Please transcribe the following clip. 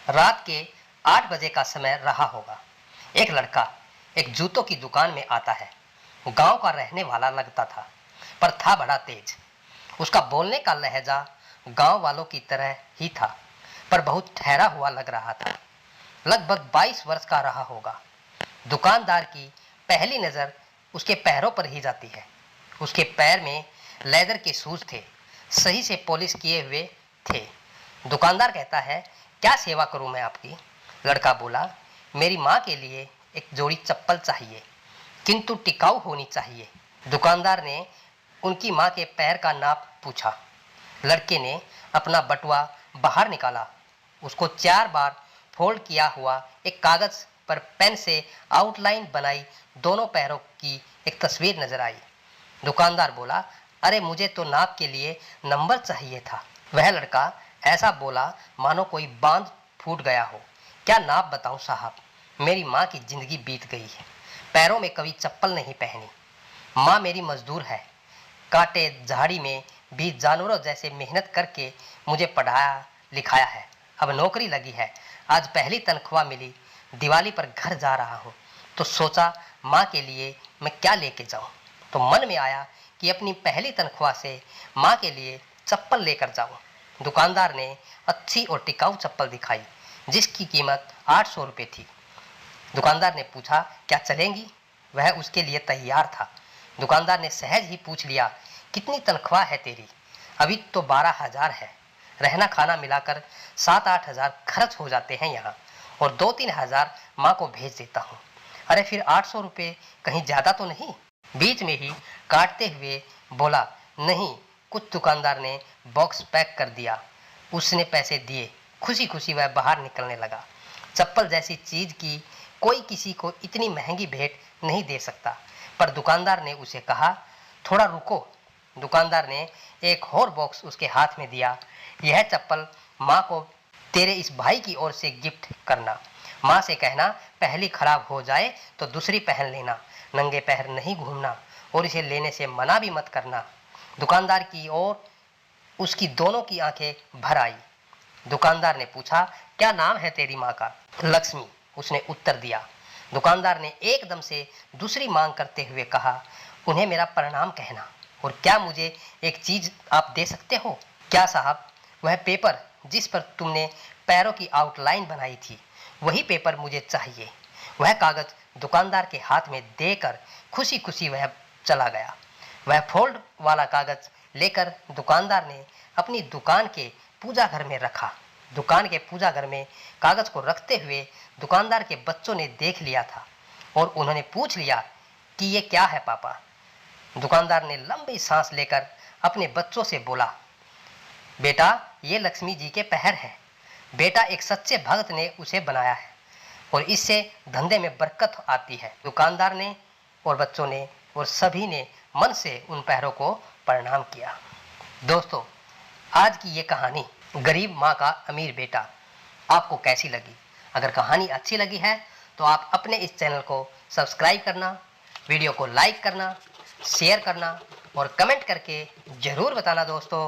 रात के 8 बजे का समय रहा होगा। एक लड़का एक जूतों की दुकान में आता है। गांव का रहने वाला लगता था, पर था बड़ा तेज। उसका बोलने का लहजा गांव वालों की तरह ही था, पर बहुत ठहरा हुआ लग रहा था। लगभग 22 वर्ष का रहा होगा। दुकानदार की पहली नज़र उसके पैरों पर ही जाती है। उसके पैर में लेदर के शूज थे, सही से पॉलिश किए हुए थे। दुकानदार कहता है, क्या सेवा करूं मैं आपकी? लड़का बोला, मेरी माँ के लिए एक जोड़ी चप्पल चाहिए, किंतु टिकाऊ होनी चाहिए। दुकानदार ने उनकी माँ के पैर का नाप पूछा। लड़के ने अपना बटुआ बाहर निकाला। उसको 4 बार फोल्ड किया हुआ एक कागज पर पेन से आउटलाइन बनाई दोनों पैरों की एक तस्वीर नजर आई। दुकानदार बोला, अरे मुझे तो नाप के लिए नंबर चाहिए था। वह लड़का ऐसा बोला मानो कोई बांध फूट गया हो। क्या नाप बताऊं साहब, मेरी माँ की जिंदगी बीत गई है, पैरों में कभी चप्पल नहीं पहनी। माँ मेरी मजदूर है, कांटे झाड़ी में भी जानवरों जैसे मेहनत करके मुझे पढ़ाया लिखाया है। अब नौकरी लगी है, आज पहली तनख्वाह मिली, दिवाली पर घर जा रहा हूँ, तो सोचा माँ के लिए मैं क्या लेके जाऊँ। तो मन में आया कि अपनी पहली तनख्वाह से माँ के लिए चप्पल लेकर जाऊँ। दुकानदार ने अच्छी और टिकाऊ चप्पल दिखाई, जिसकी कीमत 800 रुपये थी। दुकानदार ने पूछा, क्या चलेंगी? वह उसके लिए तैयार था। दुकानदार ने सहज ही पूछ लिया, कितनी तनख्वाह है तेरी? अभी तो 12,000 है, रहना खाना मिलाकर 7-8 हज़ार खर्च हो जाते हैं यहाँ, और 2-3 हज़ार माँ को भेज देता हूँ। अरे फिर 800 रुपये कहीं ज़्यादा तो नहीं? बीच में ही काटते हुए बोला, नहीं। कुछ दुकानदार ने बॉक्स पैक कर दिया। उसने पैसे दिए, खुशी खुशी वह बाहर निकलने लगा। चप्पल जैसी चीज की कोई किसी को इतनी महंगी भेंट नहीं दे सकता। पर दुकानदार ने उसे कहा, थोड़ा रुको। दुकानदार ने एक और बॉक्स उसके हाथ में दिया। यह चप्पल माँ को तेरे इस भाई की ओर से गिफ्ट करना। माँ से कहना, पहली खराब हो जाए तो दूसरी पहन लेना, नंगे पैर नहीं घूमना, और इसे लेने से मना भी मत करना। दुकानदार की ओर उसकी दोनों की आंखें भर आई। दुकानदार ने पूछा, क्या नाम है तेरी माँ का? लक्ष्मी, उसने उत्तर दिया। दुकानदार ने एकदम से दूसरी मांग करते हुए कहा, उन्हें मेरा प्रणाम कहना, और क्या मुझे एक चीज आप दे सकते हो? क्या साहब? वह पेपर जिस पर तुमने पैरों की आउटलाइन बनाई थी, वही पेपर मुझे चाहिए। वह कागज दुकानदार के हाथ में देकर खुशी खुशी वह चला गया। वह फोल्ड वाला कागज लेकर दुकानदार ने अपनी दुकान के पूजा घर में रखा। दुकान के पूजा घर में कागज को रखते हुए दुकानदार के बच्चों ने देख लिया था, और उन्होंने पूछ लिया कि ये क्या है पापा? दुकानदार ने लंबी सांस लेकर अपने बच्चों से बोला, बेटा ये लक्ष्मी जी के पैर हैं। बेटा एक सच्चे भक्त ने उसे बनाया है, और इससे धंधे में बरकत आती है। दुकानदार ने और बच्चों ने और सभी ने मन से उन पैरों को प्रणाम किया। दोस्तों, आज की ये कहानी गरीब माँ का अमीर बेटा आपको कैसी लगी? अगर कहानी अच्छी लगी है तो आप अपने इस चैनल को सब्सक्राइब करना, वीडियो को लाइक करना, शेयर करना और कमेंट करके ज़रूर बताना दोस्तों।